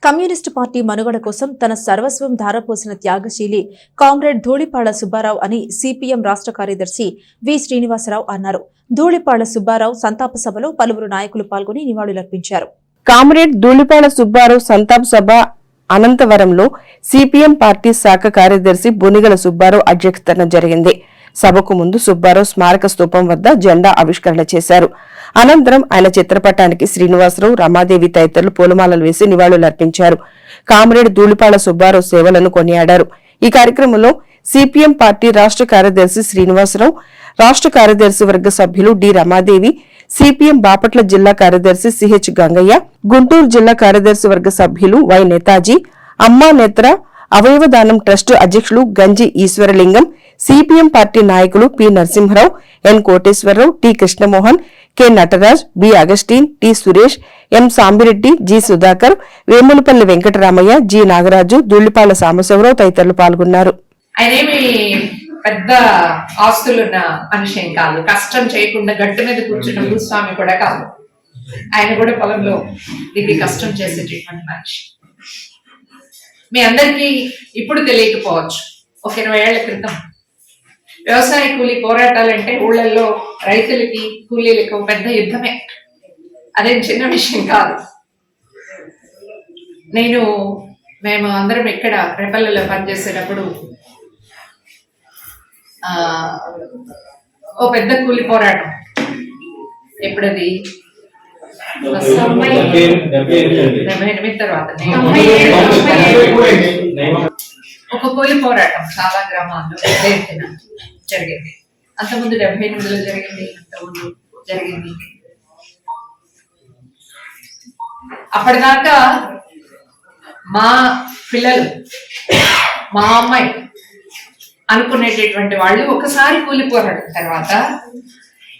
Communist party మనుగడ కోసం తన సర్వస్వం ధారపోసిన త్యాగశీలి కామ్రేడ్ ధూళిపాళ్ల సుబ్బారావు అని సిపిఎం రాష్ట్ర కార్యదర్శి వి శ్రీనివాసరావు అన్నారు. ధూళిపాళ్ల సుబ్బారావు సంతాప సభలో పలువురు నాయకులు పాల్గొని నివాళులర్పించారు. కామ్రేడ్ ధూళిపాళ్ల సుబ్బారావు సంతాప సభ అనంతవరంలో సిపిఎం పార్టీ శాఖ కార్యదర్శి బొనిగల సుబ్బారావు అధ్యక్షతన జరిగింది. సభకు ముందు సుబ్బారావు స్మారక స్తూపం వద్ద జెండా ఆవిష్కరణ చేశారు. అనంతరం ఆయన చిత్రపటానికి శ్రీనివాసరావు, రమాదేవి తదితరులు పూలమాలలు వేసి నివాళులర్పించారు. కామ్రేడ్ ధూళిపాళ్ల సుబ్బారావు సేవలను కొనియాడారు. ఈ కార్యక్రమంలో సిపిఎం పార్టీ రాష్ట్ర కార్యదర్శి శ్రీనివాసరావు, రాష్ట్ర కార్యదర్శి వర్గ సభ్యులు డి రమాదేవి, సిపిఎం బాపట్ల జిల్లా కార్యదర్శి సిహెచ్ గంగయ్య, గుంటూరు జిల్లా కార్యదర్శి వర్గ సభ్యులు వై నేతాజీ, అమ్మా నేత్ర, అవయవదానం ట్రస్ట్ అధ్యక్షులు గంజి ఈశ్వరలింగం, సిపిఎం పార్టీ నాయకులు P Narasimharao, N Koteswararao, T Krishnamohan, K Nataraj, B Augustine, T Suresh, M Sambireddy, G Sudhakar, Vemulapalli Venkataramaiah, G Nagaraju, Dhulipalla Sambasivarao తదితరులు పాల్గొన్నారు. పెద్ద ఆస్తులున్న మనిషి కాదు, కష్టం చేయకుండా గట్టు మీద కూర్చున్న భూస్వామి కూడా కాదు. ఆయన కూడా పొలంలో దిగి కష్టం చేసేటటువంటి మనిషి. మీ అందరికీ ఇప్పుడు తెలియకపోవచ్చు, ఒక 20 ఏళ్ల క్రితం వ్యవసాయ కూలీ పోరాటాలంటే ఊళ్ళల్లో రైతులకి కూలీలకు పెద్ద యుద్ధమే. అదేం చిన్న విషయం కాదు. మేము అందరం ఇక్కడ రేపల్లెలో పనిచేసేటప్పుడు ఓ పెద్ద కూలి పోరాటం, ఎప్పుడది 78 తర్వాత ఒక కూలి పోరాటం చాలా గ్రామాల్లో జరిగింది. అంతకుముందు 78లో జరిగింది, అంతకుముందు జరిగింది. అప్పటిదాకా మా పిల్లలు, మా అమ్మాయి అనుకునేటటువంటి వాళ్ళు ఒకసారి కూలి పోరాటం తర్వాత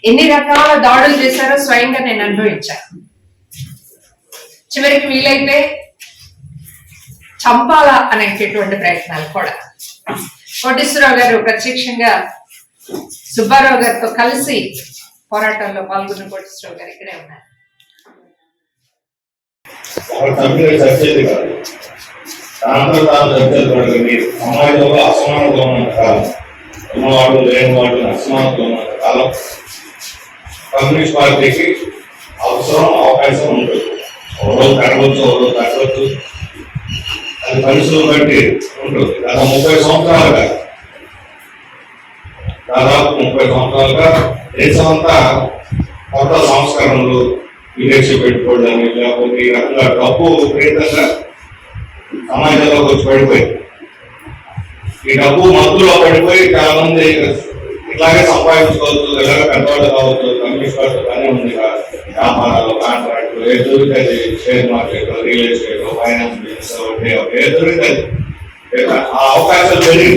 ఎన్ని రకాల దాడులు చేశారో స్వయంగా నేను అనుభవించాను. చివరికి వీలైతే చంపాలా అనేటటువంటి ప్రయత్నాలు కూడా. కోటేశ్వరరావు గారు ప్రత్యక్షంగా సుబ్బారావు గారితో కలిసి పోరాటంలో పాల్గొన్న కోటేశ్వరరావు గారు ఇక్కడే ఉన్నారు. సమాజంలో అసమానతలు ఉన్న కాలం, ఉన్నవాడు లేని వాడు అసమానతలు ఉన్న కాలం కమ్యూనిస్ట్ పార్టీకి అవకాశం ఉంటుంది. ఒకరోజు కడవచ్చు, ఒకరోజు తగ్గవచ్చు, అది పరిస్థితులు బట్టి ఉంటుంది. గత 30 సంవత్సరాలుగా, దాదాపు 30 సంవత్సరాలుగా దేశమంతా కొత్త సంస్కరణలు విదేశీ పెట్టుకోవడాన్ని, లేకపోతే ఈ రకంగా డబ్బు విపరీతంగా సమాజంలోకి వచ్చి పడిపోయింది. ఈ డబ్బు మత్తులో పడిపోయి చాలా మంది ఇట్లాగే సంపాదించుకోవచ్చు, ఇలాగే పెద్దవాళ్ళు కావచ్చు, కమ్యూనిస్ట్ పార్టీ పని ఉంది, వ్యాపారాలు, కాంట్రాక్ట్లు, ఏ దొరికితే share market, real estate, finance business, ఏ దొరికితే ఆ అవకాశాలు పెరిగి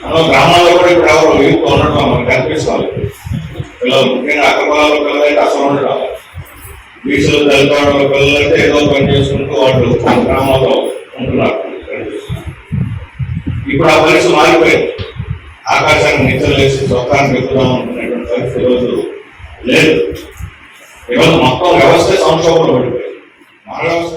మనం గ్రామాల్లో కూడా ఇప్పుడు ఎవరు యూత్ ఉండటం మనకు కనిపిస్తుంది. పిల్లలు ముఖ్యంగా అక్రమాల పిల్లలు అయితే అసలు ఉండటం, బీసీలు దళితవాళ్ళ పిల్లలు అయితే ఏదో పని చేసుకుంటూ వాళ్ళు గ్రామాల్లో ఉంటున్నారు. ఇప్పుడు ఆ పరిస్థితి మారిపోయింది. ఆకాశాన్ని నిద్రలేసి చొక్కాన్ని ఎక్కుదాం అనుకునేటువంటి పరిస్థితి ఈరోజు లేదు. ఈరోజు మొత్తం వ్యవస్థ సంక్షోభంలో పడిపోయింది. మన వ్యవస్థ